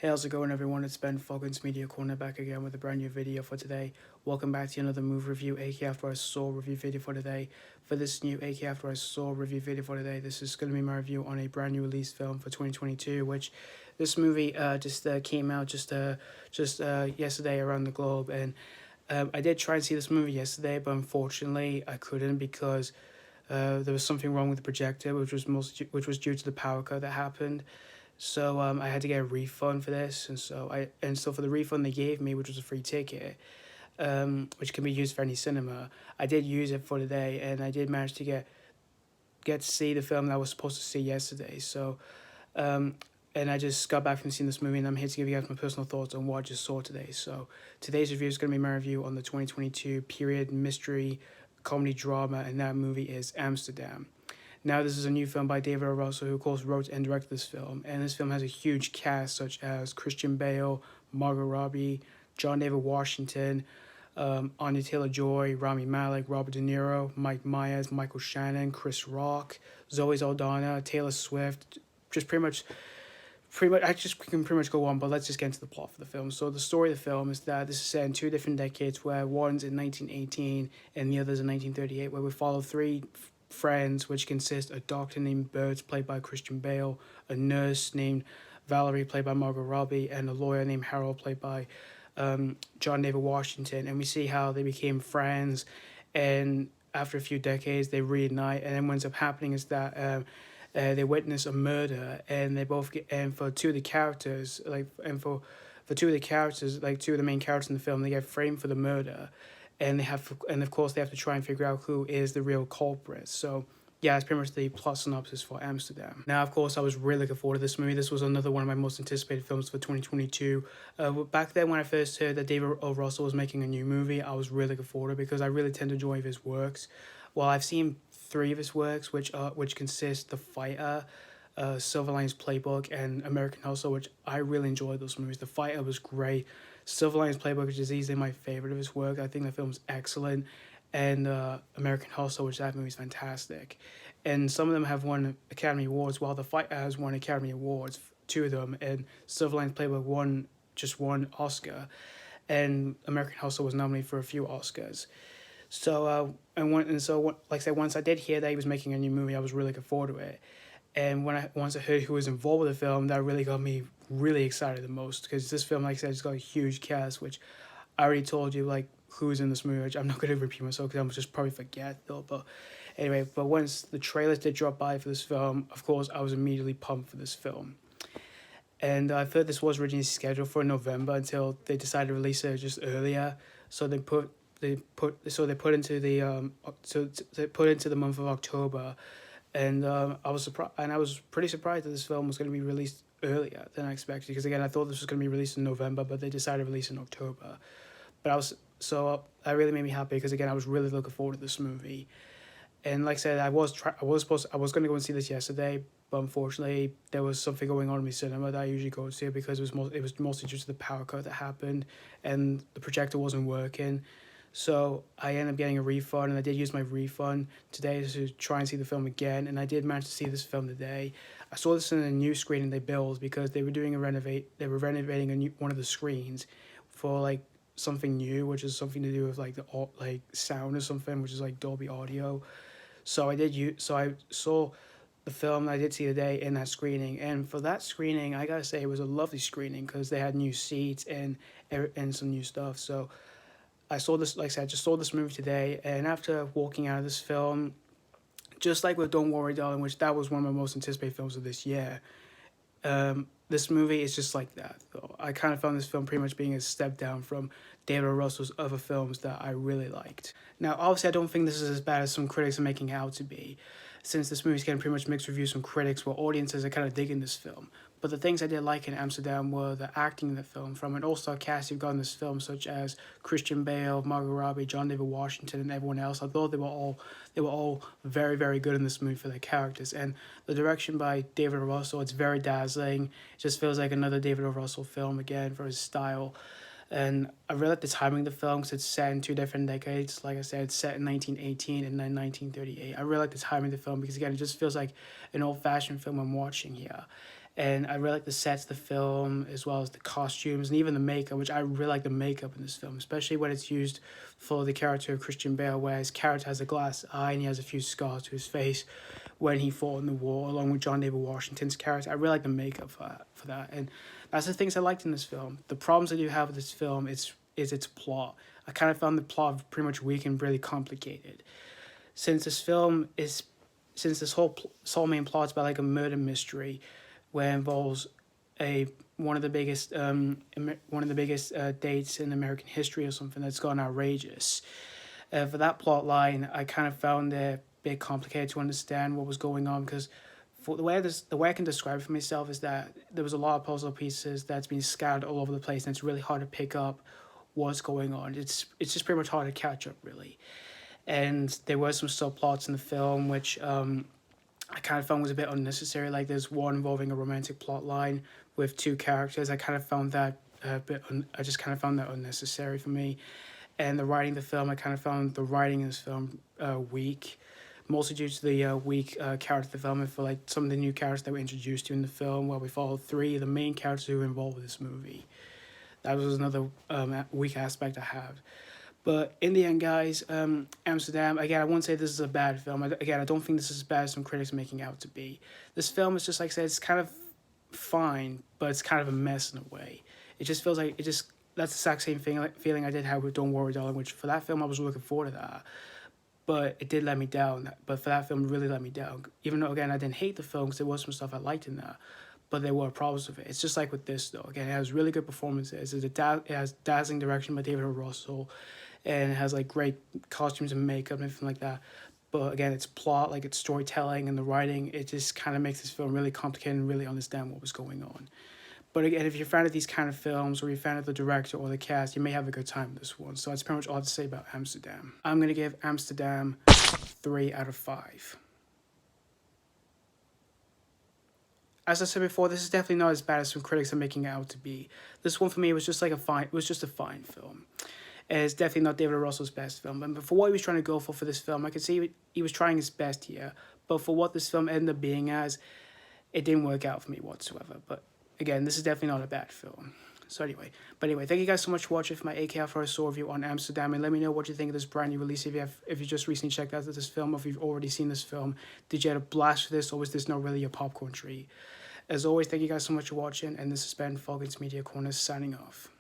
Hey, how's it going, everyone? It's Ben Foggins Media Corner back again with a brand new video for today. Welcome back to another movie review, aka After I Saw review video for today. For this new aka After I Saw review video for today, this is going to be my review on a brand new release film for 2022, which this movie just came out just yesterday around the globe. And I did try and see this movie yesterday, but unfortunately I couldn't because there was something wrong with the projector, which was due to the power cut that happened. So I had to get a refund for this, and so for the refund they gave me, which was a free ticket, which can be used for any cinema, I did use it for today, and I did manage to get to see the film that I was supposed to see yesterday. So, and I just got back from seeing this movie, and I'm here to give you guys my personal thoughts on what I just saw today. So today's review is going to be my review on the 2022 period mystery comedy drama, and that movie is Amsterdam. Now, this is a new film by David O. Russell, who of course wrote and directed this film. And this film has a huge cast such as Christian Bale, Margot Robbie, John David Washington, Anya Taylor-Joy, Rami, Malek, Robert De Niro, Mike Myers, Michael Shannon, Chris Rock, Zoe Saldana, Taylor Swift. Just pretty much, I just can pretty much go on, but let's just get into the plot for the film. So the story of the film is that this is set in two different decades, where one's in 1918 and the other's in 1938, where we follow three friends, which consist a doctor named Birds, played by Christian Bale, a nurse named Valerie, played by Margot Robbie, and a lawyer named Harold, played by John David Washington. And we see how they became friends, and after a few decades they reunite, and then what ends up happening is that they witness a murder, and they both get, and for two of the characters, for two of the main characters in the film, they get framed for the murder, and of course they have to try and figure out who is the real culprit. So yeah, it's pretty much the plot synopsis for Amsterdam. Now, of course, I was really looking forward to this movie. This was another one of my most anticipated films for 2022. Back then, when I first heard that David O. Russell was making a new movie, I was really looking forward to it because I really tend to enjoy his works. Well, I've seen three of his works, which consist The Fighter, Silver Linings Playbook, and American Hustle, which I really enjoyed those movies. The Fighter was great. Silver Linings Playbook, which is easily my favorite of his work. I think the film's excellent. And American Hustle, which that movie's fantastic. And some of them have won Academy Awards, while The Fighter has won Academy Awards, two of them, and Silver Linings Playbook won Oscar, and American Hustle was nominated for a few Oscars. So like I said, once I did hear that he was making a new movie, I was really looking forward to it. And once I heard who was involved with the film, that really got me really excited the most, because this film, like I said, it's got a huge cast, which I already told you, like, who's in this movie, which I'm not going to repeat myself because I'm just probably forget, though. But anyway, once the trailers did drop by for this film, of course, I was immediately pumped for this film. And I thought this was originally scheduled for November until they decided to release it just earlier. So they put into the month of October. And I was pretty surprised that this film was going to be released earlier than I expected, because again, I thought this was going to be released in November, but they decided to release in October. But that really made me happy, because again, I was really looking forward to this movie. And like I said, I was going to go and see this yesterday, but unfortunately there was something going on in my cinema that I usually go to see, because it was mostly due to the power cut that happened and the projector wasn't working. So I ended up getting a refund, and I did use my refund today to try and see the film again, and I did manage to see this film today. I saw this in a new screening they built, because they were renovating one of the screens for like something new, which is something to do with like the sound or something, which is like Dolby Audio. So I saw the film I did see today in that screening, and for that screening, I gotta say it was a lovely screening, because they had new seats and some new stuff. So I saw this, like I said, I just saw this movie today, and after walking out of this film, just like with Don't Worry Darling, which that was one of my most anticipated films of this year, this movie is just like that, though. I kind of found this film pretty much being a step down from David O. Russell's other films that I really liked. Now, obviously, I don't think this is as bad as some critics are making it out to be, since this movie's getting pretty much mixed reviews from critics, while audiences are kind of digging this film. But the things I did like in Amsterdam were the acting in the film. From an all-star cast you've got in this film, such as Christian Bale, Margot Robbie, John David Washington, and everyone else. I thought they were all very, very good in this movie for their characters. And the direction by David O. Russell, it's very dazzling. It just feels like another David O. Russell film again for his style. And I really like the timing of the film, because it's set in two different decades. Like I said, it's set in 1918 and then 1938. I really like the timing of the film, because again, it just feels like an old-fashioned film I'm watching here. And I really like the sets of the film, as well as the costumes and even the makeup, which I really like the makeup in this film, especially when it's used for the character of Christian Bale, where his character has a glass eye and he has a few scars to his face when he fought in the war, along with John David Washington's character. I really like the makeup for that. And that's the things I liked in this film. The problems I do have with this film is its plot. I kind of found the plot pretty much weak and really complicated. Since this whole main plot is about like a murder mystery, where it involves one of the biggest dates in American history or something that's gone outrageous. For that plot line, I kind of found it a bit complicated to understand what was going on, because for the way I can describe it for myself is that there was a lot of puzzle pieces that's been scattered all over the place, and it's really hard to pick up what's going on. It's just pretty much hard to catch up, really. And there were some subplots in the film which I kind of found was a bit unnecessary. Like there's one involving a romantic plot line with two characters. I kind of found that I just kind of found that unnecessary for me. And the writing of the film, I kind of found the writing in this film weak, mostly due to the weak character development for like some of the new characters that were introduced to in the film. Where we followed three of the main characters who were involved with this movie. That was another weak aspect I have. But in the end, guys, Amsterdam, again, I won't say this is a bad film. I don't think this is as bad as some critics are making out to be. This film is just, like I said, it's kind of fine, but it's kind of a mess in a way. It just feels like, that's the exact same feeling I did have with Don't Worry, Darling, which for that film, I was looking forward to that. But it did let me down. But for that film, it really let me down. Even though, again, I didn't hate the film because there was some stuff I liked in that. But there were problems with it. It's just like with this, though. Again, it has really good performances. It has dazzling direction by David O. Russell. And it has like great costumes and makeup and everything like that. But again, its plot, like its storytelling and the writing, it just kind of makes this film really complicated and really understand what was going on. But again, if you're a fan of these kind of films, or you're a fan of the director or the cast, you may have a good time with this one. So that's pretty much all to say about Amsterdam. I'm going to give Amsterdam 3 out of 5. As I said before, this is definitely not as bad as some critics are making it out to be. This one for me was just like a fine film. And it's definitely not David O. Russell's best film. But for what he was trying to go for this film, I could see he was trying his best here. But for what this film ended up being as, it didn't work out for me whatsoever. But again, this is definitely not a bad film. So anyway, thank you guys so much for watching for my AK After I Saw review on Amsterdam. And let me know what you think of this brand new release. If you just recently checked out this film, or if you've already seen this film, did you have a blast for this, or was this not really a popcorn treat? As always, thank you guys so much for watching. And this has been Falcons Media Corner signing off.